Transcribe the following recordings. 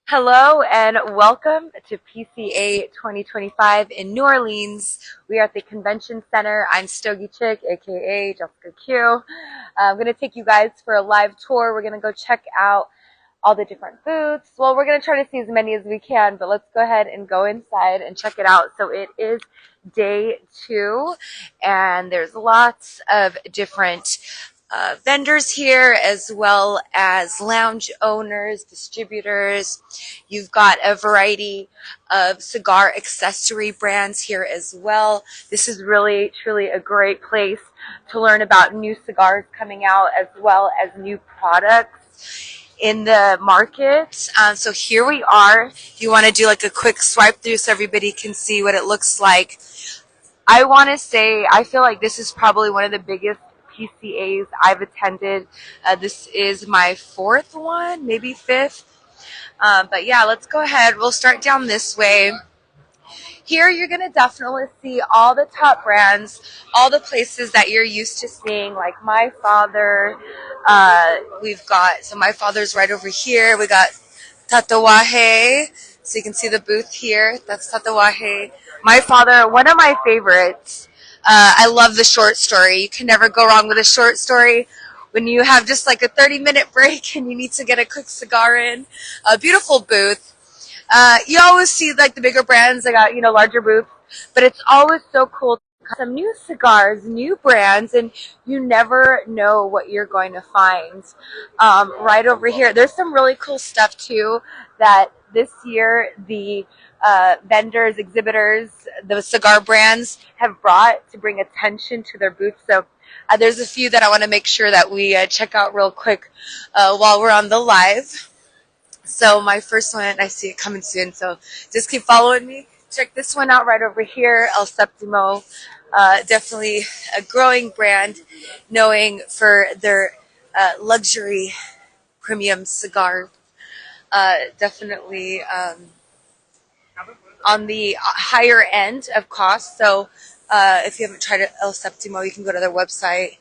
Hello and welcome to PCA 2025 in New Orleans. We are at the Convention Center. I'm Stogie Chick, aka Jessica Q. I'm going to take you guys for a live tour. We're going to go check out all the different booths. Well, we're going to try to see as many as we can, but let's go ahead and go inside and check it out. So it is day 2, and there's lots of different vendors here, as well as lounge owners, distributors. You've got a variety of cigar accessory brands here as well. This is really, truly a great place to learn about new cigars coming out, as well as new products in the market. So here we are. If you want to do like a quick swipe through so everybody can see what it looks like. I want to say, I feel like this is probably one of the biggest PCAs I've attended. This is my 4th one, maybe 5th. But yeah, let's go ahead. We'll start down this way. Here you're going to definitely see all the top brands, all the places that you're used to seeing, like My Father. So My Father's right over here. We got Tatuaje. So you can see the booth here. That's Tatuaje. My Father, one of my favorites. I love the short story. You can never go wrong with a short story. When you have just like a 30-minute break and you need to get a quick cigar in. A beautiful booth. You always see like the bigger brands, they got, larger booths, but it's always so cool to have some new cigars, new brands, and you never know what you're going to find. Right over here, there's some really cool stuff too that this year the vendors, exhibitors, the cigar brands have brought to bring attention to their booths. So there's a few that I want to make sure that we check out real quick while we're on the live. So my first one, I see it coming soon, so just keep following me. Check this one out right over here, El Septimo. Definitely a growing brand, knowing for their luxury premium cigar. Definitely on the higher end of cost. So if you haven't tried El Septimo, you can go to their website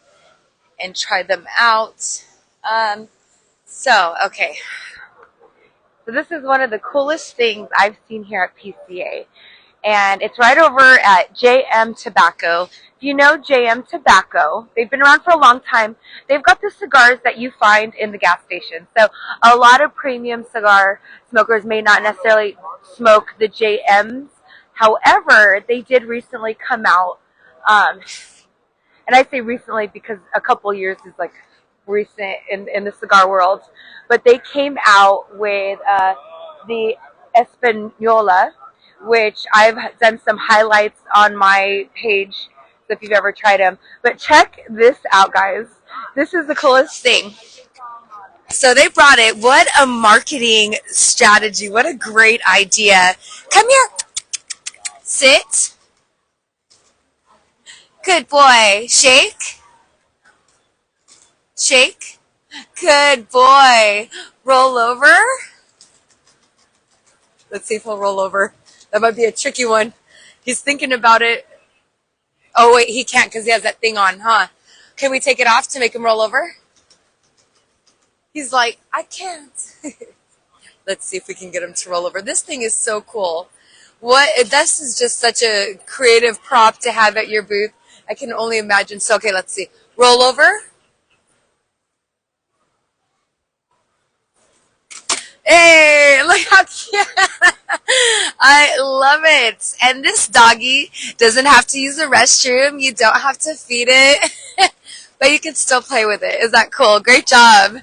and try them out. Okay. So this is one of the coolest things I've seen here at PCA, and it's right over at JM Tobacco. If you know JM Tobacco, they've been around for a long time. They've got the cigars that you find in the gas station. So a lot of premium cigar smokers may not necessarily smoke the JMs. However, they did recently come out, and I say recently because a couple years is like recent in the cigar world, but they came out with the Española, which I've done some highlights on my page, so if you've ever tried them. But check this out, guys. This is the coolest thing. So they brought it. What a marketing strategy. What a great idea. Come here. Sit. Good boy. Shake. Shake. Good boy. Roll over. Let's see if he'll roll over. That might be a tricky one. He's thinking about it. Oh, wait, he can't because he has that thing on, huh? Can we take it off to make him roll over? He's like, I can't. Let's see if we can get him to roll over. This thing is so cool. This is just such a creative prop to have at your booth. I can only imagine. So, okay, let's see. Roll over. Hey, look how cute. I love it. And this doggy doesn't have to use the restroom. You don't have to feed it, but you can still play with it. Is that cool? Great job,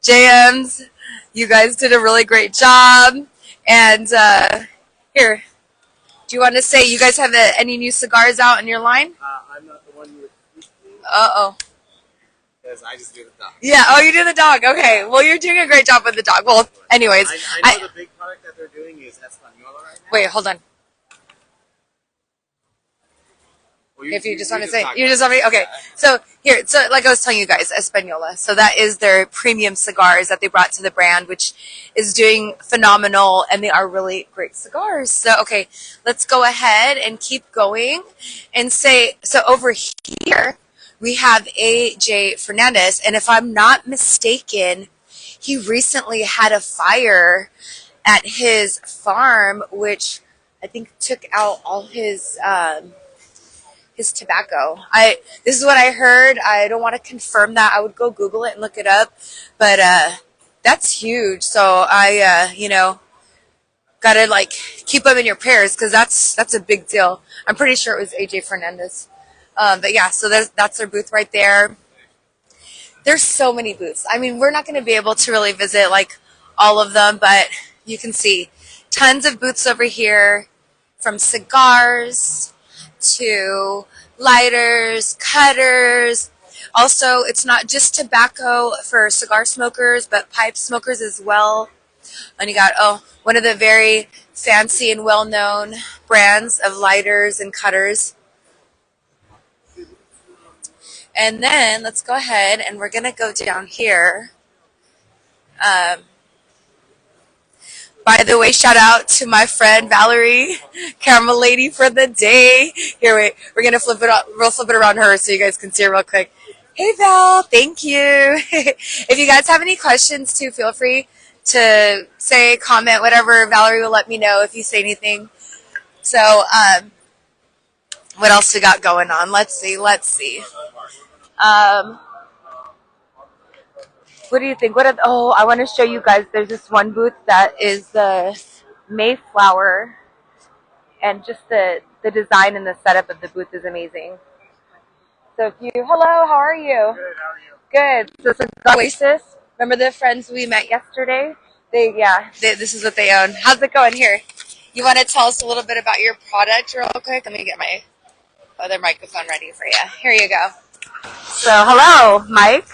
JMs. You guys did a really great job. And here, do you want to say you guys have any new cigars out in your line? I'm not the one you would speak to. Uh-oh. Because I just do the dog. Yeah, oh, you do the dog. Okay, well, you're doing a great job with the dog. Well, anyways. I know the big product that they're doing is Española right now. Wait, hold on. Well, If you just want to say, you just want me, okay. So here, so like I was telling you guys, Española. So that is their premium cigars that they brought to the brand, which is doing phenomenal, and they are really great cigars. So, okay, let's go ahead and keep going and say, so over here, we have A.J. Fernandez, and if I'm not mistaken, he recently had a fire at his farm, which I think took out all his tobacco. This is what I heard. I don't want to confirm that. I would go Google it and look it up, but that's huge. So I gotta like keep them in your prayers because that's a big deal. I'm pretty sure it was AJ Fernandez. But yeah, so that's their booth right there. There's so many booths. I mean, we're not going to be able to really visit like all of them, but you can see tons of booths over here, from cigars to lighters, cutters. Also, it's not just tobacco for cigar smokers, but pipe smokers as well. And you got, one of the very fancy and well-known brands of lighters and cutters. And then let's go ahead and we're going to go down here. By the way, shout out to my friend Valerie, camera lady for the day. Here, wait, we're going to we'll flip it around her so you guys can see her real quick. Hey Val, thank you. If you guys have any questions too, feel free to say, comment, whatever. Valerie will let me know if you say anything. So, what else we got going on? Let's see. What do you think? I want to show you guys. There's this one booth that is the Mayflower, and just the design and the setup of the booth is amazing. So hello, how are you? Good, how are you? Good. So Cigar Oasis. Remember the friends we met yesterday? This is what they own. How's it going here? You want to tell us a little bit about your product real quick? Let me get my other microphone ready for you. Here you go. So hello, Mike.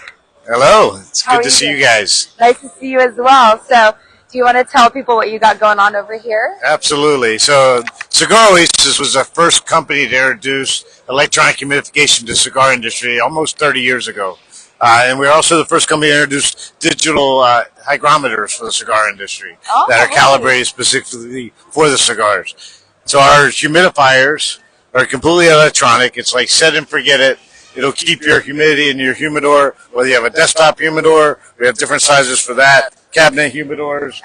Hello. It's good to see you guys. Nice to see you as well. So do you want to tell people what you got going on over here? Absolutely. So Cigar Oasis was the first company to introduce electronic humidification to the cigar industry almost 30 years ago. And we're also the first company to introduce digital hygrometers for the cigar industry that are calibrated specifically for the cigars. So our humidifiers are completely electronic. It's like set and forget it. It'll keep your humidity in your humidor, whether you have a desktop humidor, we have different sizes for that, cabinet humidors,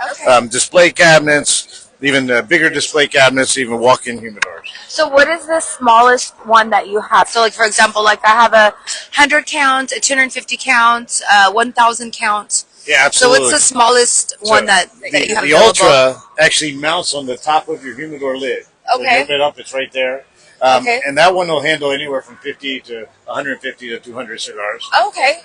display cabinets, even bigger display cabinets, even walk-in humidors. So what is the smallest one that you have? So like, for example, like I have a 100 count, a 250 count, 1,000 count. Yeah, absolutely. So what's the smallest one that you have The available? Ultra actually mounts on the top of your humidor lid. Okay. So you open it up, it's right there. And that one will handle anywhere from 50 to 150 to 200 cigars. Okay.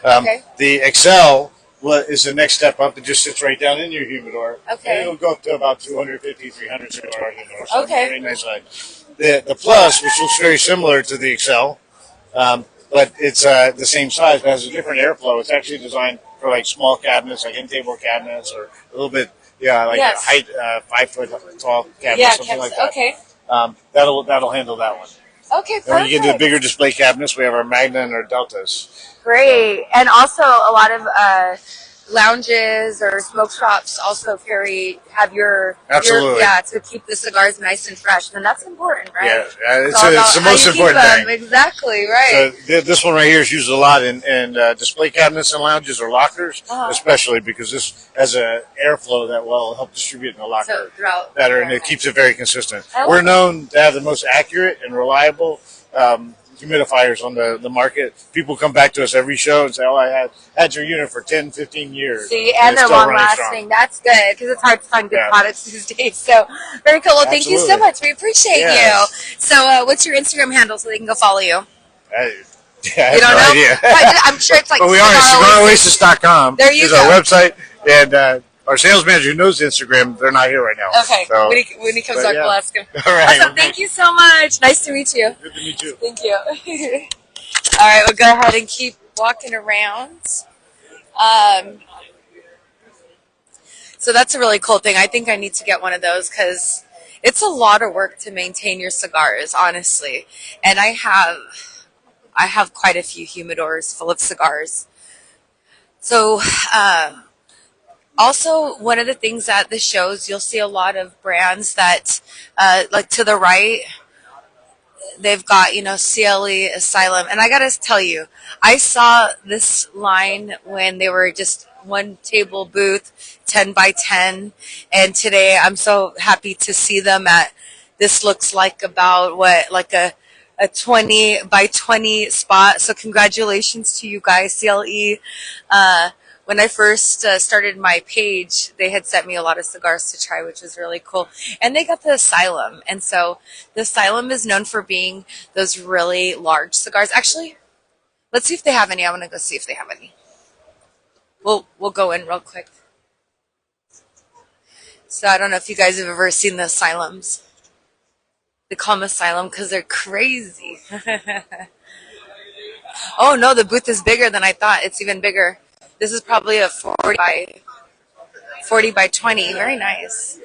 The Excel is the next step up. It just sits right down in your humidor. Okay. And it'll go up to about 250, 300 cigars. So very nice size. The Plus, which looks very similar to the Excel, but it's the same size, but has a different airflow. It's actually designed for like small cabinets, like end-table cabinets, or a little bit, a height, 5 foot tall cabinet, something like that. Okay. That'll handle that one. Okay, perfect. And when you get into the bigger display cabinets, we have our Magna and our Deltas. Great. And also a lot of lounges or smoke shops also have your Absolutely. To keep the cigars nice and fresh. And that's important, right? Yeah, it's the most important thing. Exactly, right. So this one right here is used a lot in display cabinets and lounges or lockers, especially because this has an airflow that will help distribute in the locker better, and it keeps it very consistent. We're known to have the most accurate and reliable humidifiers on the market. People come back to us every show and say, I had your unit for 10, 15 years. See, and they're long lasting. That's good, because it's hard to find good products these days. So, very cool. Well, thank you so much. We appreciate you. So, what's your Instagram handle so they can go follow you? I have no idea. I'm sure it's like but we are CigarOasis.com. There you go. Is our website. And our sales manager who knows Instagram, they're not here right now. Okay. So, when he comes back, we'll ask him. All right. Awesome. Thank you so much. Nice to meet you. Good to meet you. Thank you. All right. We'll go ahead and keep walking around. So that's a really cool thing. I think I need to get one of those because it's a lot of work to maintain your cigars, honestly. And I have quite a few humidors full of cigars. So, also, one of the things at the shows, you'll see a lot of brands that, like to the right, they've got, CLE, Asylum. And I got to tell you, I saw this line when they were just one table booth. 10 by 10. And today I'm so happy to see them at, this looks like about what, like a 20 by 20 spot. So congratulations to you guys, CLE. When I first started my page, they had sent me a lot of cigars to try, which was really cool. And they got the Asylum. And so the Asylum is known for being those really large cigars. Actually, let's see if they have any. I want to go see if they have any. We'll go in real quick. So I don't know if you guys have ever seen the Asylums. They call them Asylum because they're crazy. Oh no, the booth is bigger than I thought. It's even bigger. This is probably a 40 by 20. Very nice.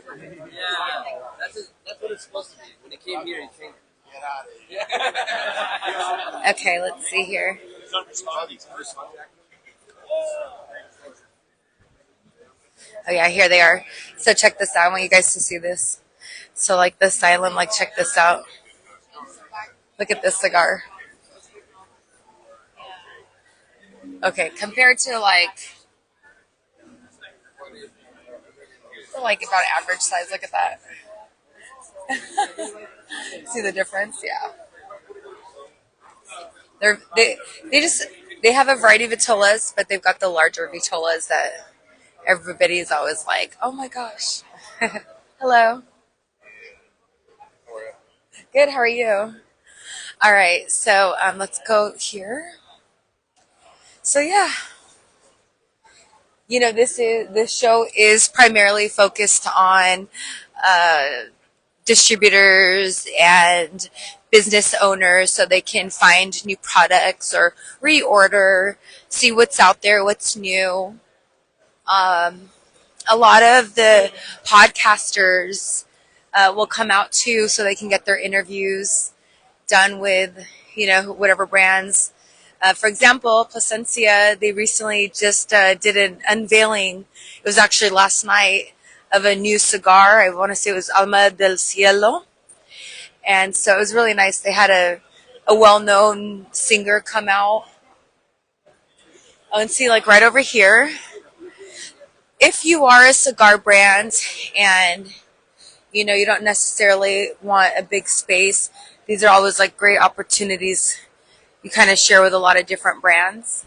That's what it's supposed to be. When it came here, it came. Okay, let's see here. Oh yeah, here they are. So check this out. I want you guys to see this. So like the Asylum, like check this out. Look at this cigar. Okay, compared to like about average size. Look at that. See the difference? Yeah. They have a variety of vitolas, but they've got the larger vitolas that everybody's always like, oh my gosh. Hello. Good. How are you? All right. So let's go here. So yeah, this show is primarily focused on distributors and business owners so they can find new products or reorder, see what's out there, what's new. A lot of the podcasters will come out too so they can get their interviews done with, whatever brands. For example, Placencia, they recently just did an unveiling. It was actually last night of a new cigar. I want to say it was Alma del Cielo. And so it was really nice. They had a well-known singer come out. Oh, and see, like right over here, if you are a cigar brand and, you don't necessarily want a big space, these are always like great opportunities you kind of share with a lot of different brands.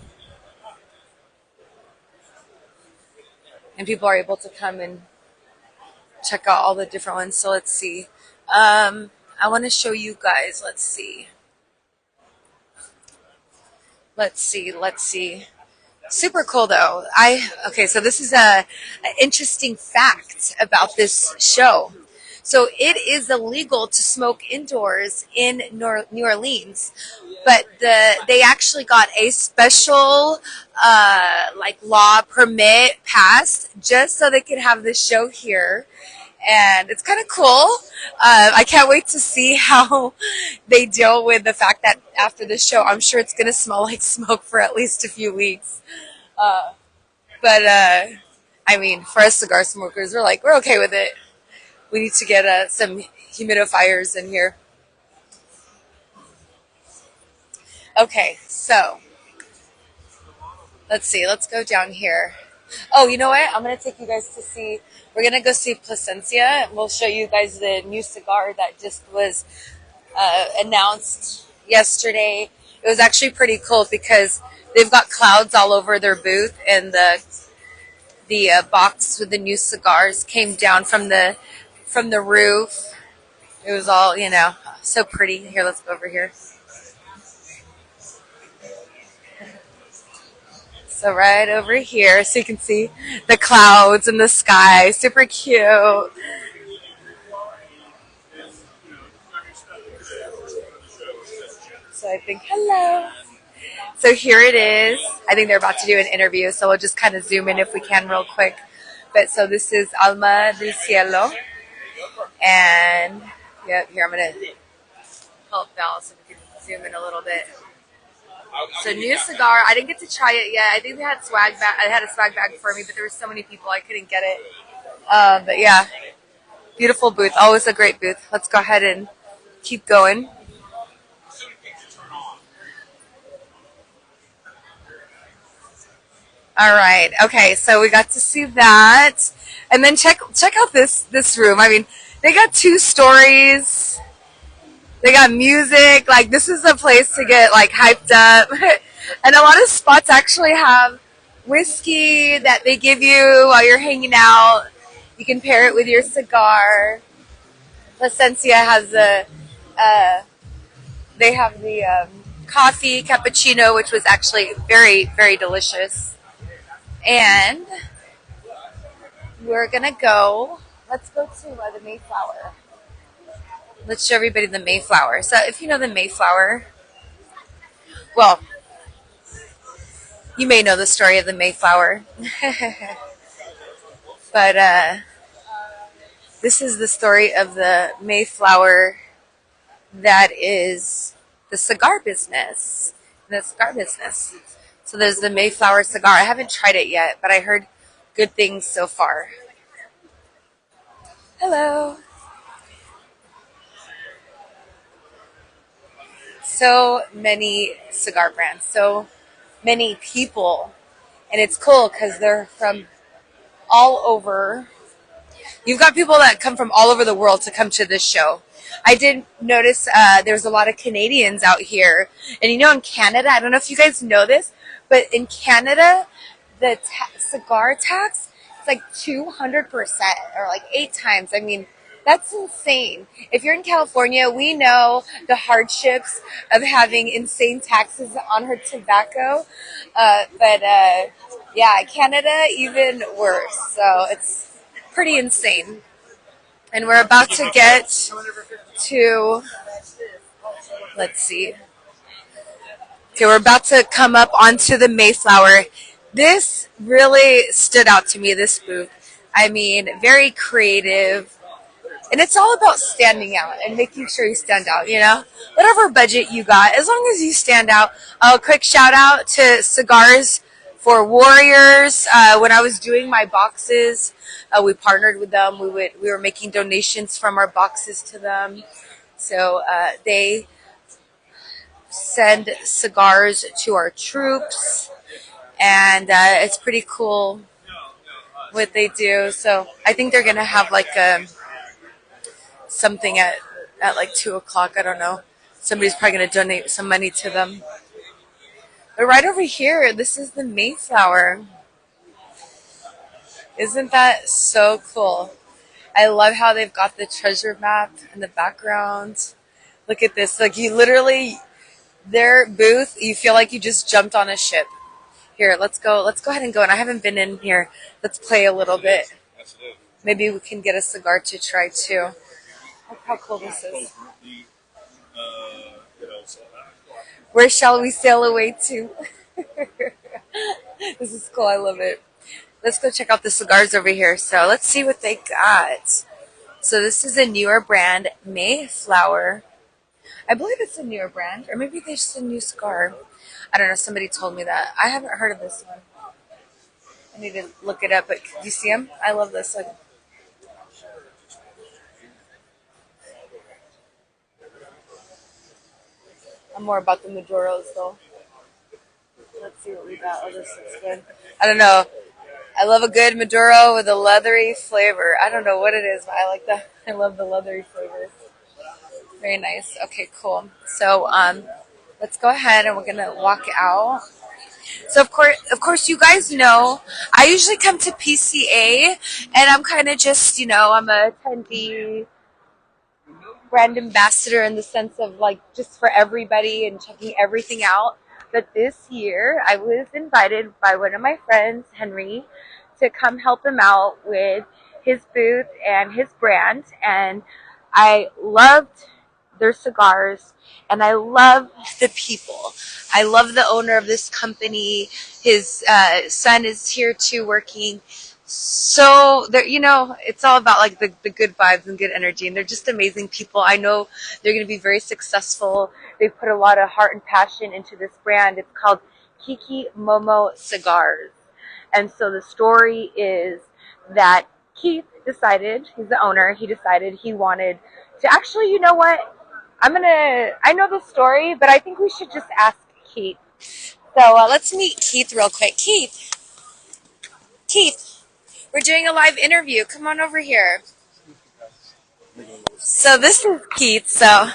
And people are able to come and check out all the different ones. So let's see. I want to show you guys. Let's see. Super cool though. Okay, so this is an interesting fact about this show. So it is illegal to smoke indoors in New Orleans, but they actually got a special law permit passed just so they could have this show here. And it's kind of cool. I can't wait to see how they deal with the fact that after this show, I'm sure it's going to smell like smoke for at least a few weeks. But I mean, for us cigar smokers, we're okay with it. We need to get some humidifiers in here. Okay, so let's see. Let's go down here. Oh, you know what? I'm going to take you guys to see. We're going to go see Placencia. We'll show you guys the new cigar that just was announced yesterday. It was actually pretty cool because they've got clouds all over their booth, and the box with the new cigars came down from the roof. It was all, so pretty. Here, let's go over here. So right over here, so you can see the clouds and the sky. Super cute. So I think, hello. So here it is. I think they're about to do an interview, so we'll just kind of zoom in if we can real quick. But so this is Alma del Cielo. And yep, here I'm going to help Val so we can zoom in a little bit. So new cigar. I didn't get to try it yet. I think they had swag bag. I had a swag bag for me, but there were so many people I couldn't get it. But yeah, beautiful booth. Always a great booth. Let's go ahead and keep going. All right. Okay. So we got to see that, and then check out this room. I mean, they got 2 stories. They got music. Like this is a place to get like hyped up, and a lot of spots actually have whiskey that they give you while you're hanging out. You can pair it with your cigar. Placencia has uh, they have the coffee cappuccino, which was actually very delicious. And we're gonna go. Let's go to the Mayflower. Let's show everybody the Mayflower. So if you know the Mayflower, well, you may know the story of the Mayflower, but this is the story of the Mayflower that is the cigar business. The cigar business. So there's the Mayflower cigar. I haven't tried it yet, but I heard good things so far. Hello. So many cigar brands, so many people, and it's cool because they're from all over. You've got people that come from all over the world to come to this show. I did notice there's a lot of Canadians out here, and you know, in Canada, I don't know if you guys know this, but in Canada, the cigar tax is like 200% or like 8 times. I mean, that's insane. If you're in California, we know the hardships of having insane taxes on her tobacco, but yeah, Canada even worse. So it's pretty insane. And we're about to get to, let's see. Okay, we're about to come up onto the Mayflower. This really stood out to me, this booth. I mean, very creative. And it's all about standing out and making sure you stand out, you know? Whatever budget you got, as long as you stand out. A quick shout out to Cigars for Warriors. When I was doing my boxes, we partnered with them. We were making donations from our boxes to them. So they send cigars to our troops, and it's pretty cool what they do. So I think they're gonna have like something at like 2 o'clock. I don't know. Somebody's probably gonna donate some money to them. But right over here, this is the Mayflower. Isn't that so cool? I love how they've got the treasure map in the background. Look at this. Like you literally, their booth, you feel like you just jumped on a ship. Here, let's go. Let's go ahead and go. And I haven't been in here. Let's play a little bit. Maybe we can get a cigar to try too. Look how cool this is. Where shall we sail away to? This is cool. I love it. Let's go check out the cigars over here. So let's see what they got. So this is a newer brand, Mayflower. I believe it's a newer brand, or maybe there's just a new cigar. I don't know. Somebody told me that. I haven't heard of this one. I need to look it up. But do you see them? I love this one. I'm more about the Maduros, though. Let's see what we got. Oh, this looks good. I don't know. I love a good Maduro with a leathery flavor. I don't know what it is, but I like that. I love the leathery flavor. Very nice. Okay, cool. So, let's go ahead and we're gonna walk out. So of course, you guys know I usually come to PCA, and I'm kind of just, I'm a attendee, brand ambassador in the sense of like just for everybody and checking everything out. But this year, I was invited by one of my friends, Henry, to come help him out with his booth and his brand. And I loved their cigars, and I love the people. I love the owner of this company. His son is here too, working. So they're, it's all about like the good vibes and good energy, and they're just amazing people. I know they're going to be very successful. They put a lot of heart and passion into this brand. It's called Kiki Momo Cigars. And so the story is that Keith decided, he's the owner, he decided he wanted to actually, you know what? I know the story, but I think we should just ask Keith. So let's meet Keith real quick. Keith, Keith, we're doing a live interview. Come on over here. So this is Keith. So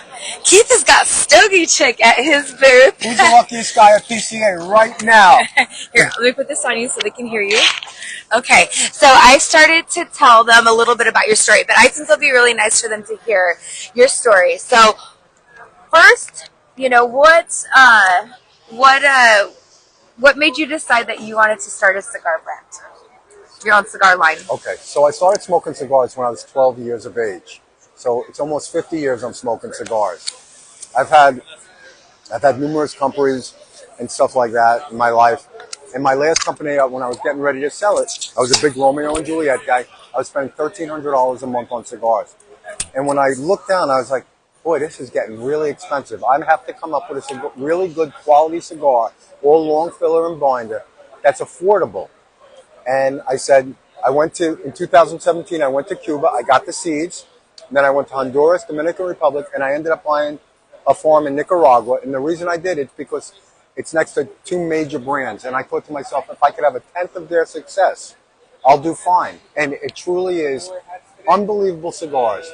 Keith has got Stogie Chick at his booth. Who's the luckiest guy at PCA right now? Here, let me put this on you so they can hear you. Okay, so I started to tell them a little bit about your story, but I think it'll be really nice for them to hear your story. So first, you know, what made you decide that you wanted to start a cigar brand, your own cigar line? Okay, so I started smoking cigars when I was 12 years of age. So it's almost 50 years I'm smoking cigars. I've had numerous companies and stuff like that in my life. In my last company, when I was getting ready to sell it, I was a big Romeo and Juliet guy. I was spending $1,300 a month on cigars. And when I looked down, I was like, boy, this is getting really expensive. I have to come up with a really good quality cigar, all long filler and binder, that's affordable. And I said, in 2017, I went to Cuba. I got the seeds. And then I went to Honduras, Dominican Republic, and I ended up buying a farm in Nicaragua. And the reason I did it is because it's next to two major brands. And I thought to myself, if I could have a tenth of their success, I'll do fine. And it truly is unbelievable cigars.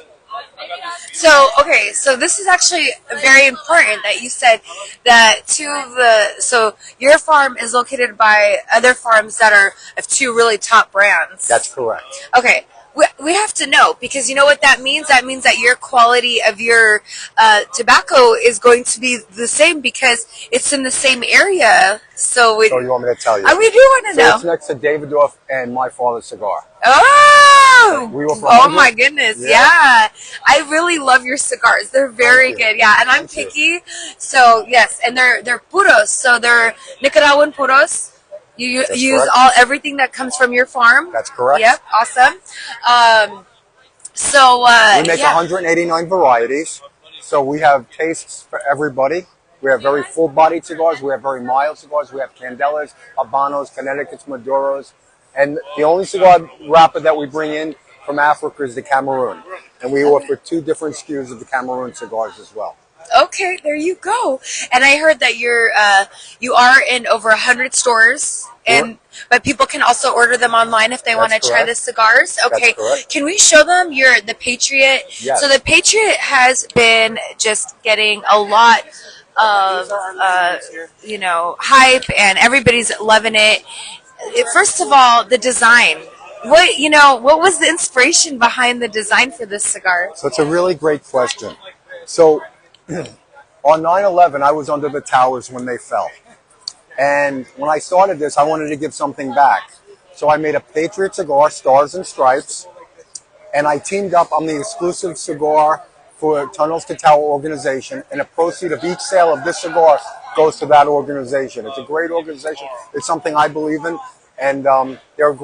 So, okay, so this is actually very important that you said that so your farm is located by other farms that are of two really top brands. That's correct. Okay. We have to know, because you know what that means? That means that your quality of your tobacco is going to be the same because it's in the same area. So you want me to tell you? We do want to know. It's next to Davidoff and My Father's Cigar. Oh! We were from Oh my goodness, yeah. I really love your cigars. They're very good, yeah. And I'm picky, so yes. And they're puros, so they're Nicaraguan puros. You use everything that comes from your farm? That's correct. Yep, awesome. We make 189 varieties, so we have tastes for everybody. We have very full-bodied cigars. We have very mild cigars. We have Candelas, Habanos, Connecticut's, Maduros. And the only cigar wrapper that we bring in from Africa is the Cameroon. And we offer two different SKUs of the Cameroon cigars as well. Okay, there you go. And I heard that you are in over 100 stores, but people can also order them online if they want to try the cigars. Okay, can we show them the Patriot? Yes. So the Patriot has been just getting a lot of hype, and everybody's loving it. First of all, the design. What was the inspiration behind the design for this cigar? So it's a really great question. So on 9/11, I was under the towers when they fell. And when I started this, I wanted to give something back. So I made a Patriot cigar, Stars and Stripes, and I teamed up. I'm the exclusive cigar for Tunnels to Tower organization, and a proceed of each sale of this cigar goes to that organization. It's a great organization. It's something I believe in, and they're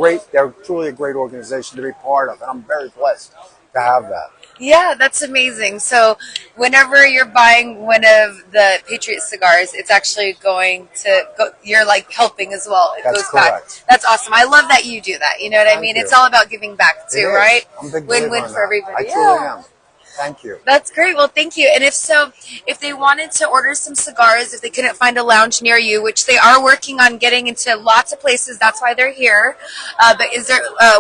truly a great organization to be part of, and I'm very blessed to have that. Yeah, that's amazing. So whenever you're buying one of the Patriot cigars, it's actually going to go, you're like helping as well. It goes back. That's awesome. I love that you do that. You know what I mean? It's all about giving back too, right? I'm a big win-win for everybody. I truly am. Thank you. That's great. Well, thank you. And if they wanted to order some cigars, if they couldn't find a lounge near you, which they are working on getting into lots of places, that's why they're here. But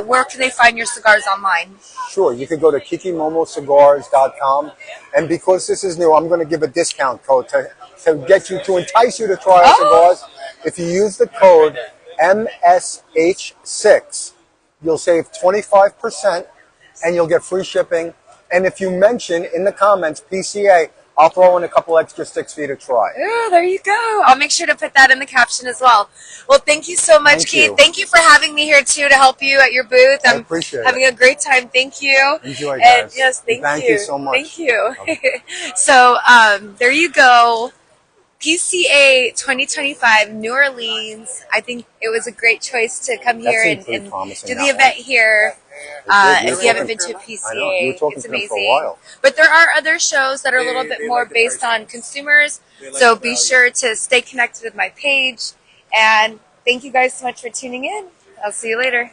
where can they find your cigars online? Sure. You could go to KikiMomoCigars.com. And because this is new, I'm going to give a discount code to entice you to try our cigars. If you use the code MSH6, you'll save 25% and you'll get free shipping. And if you mention in the comments PCA, I'll throw in a couple extra sticks for you to try. Oh, there you go. I'll make sure to put that in the caption as well. Well, thank you so much, Keith. Thank you for having me here, too, to help you at your booth. I appreciate it. Having a great time. Thank you. Enjoy, guys. And yes, thank you so much. Thank you. So, there you go. PCA 2025, New Orleans. I think it was a great choice to come here and do the event here. If you haven't been to PCA, it's amazing. But there are other shows that are a little bit more based on consumers, so be sure to stay connected with my page. And thank you guys so much for tuning in. I'll see you later.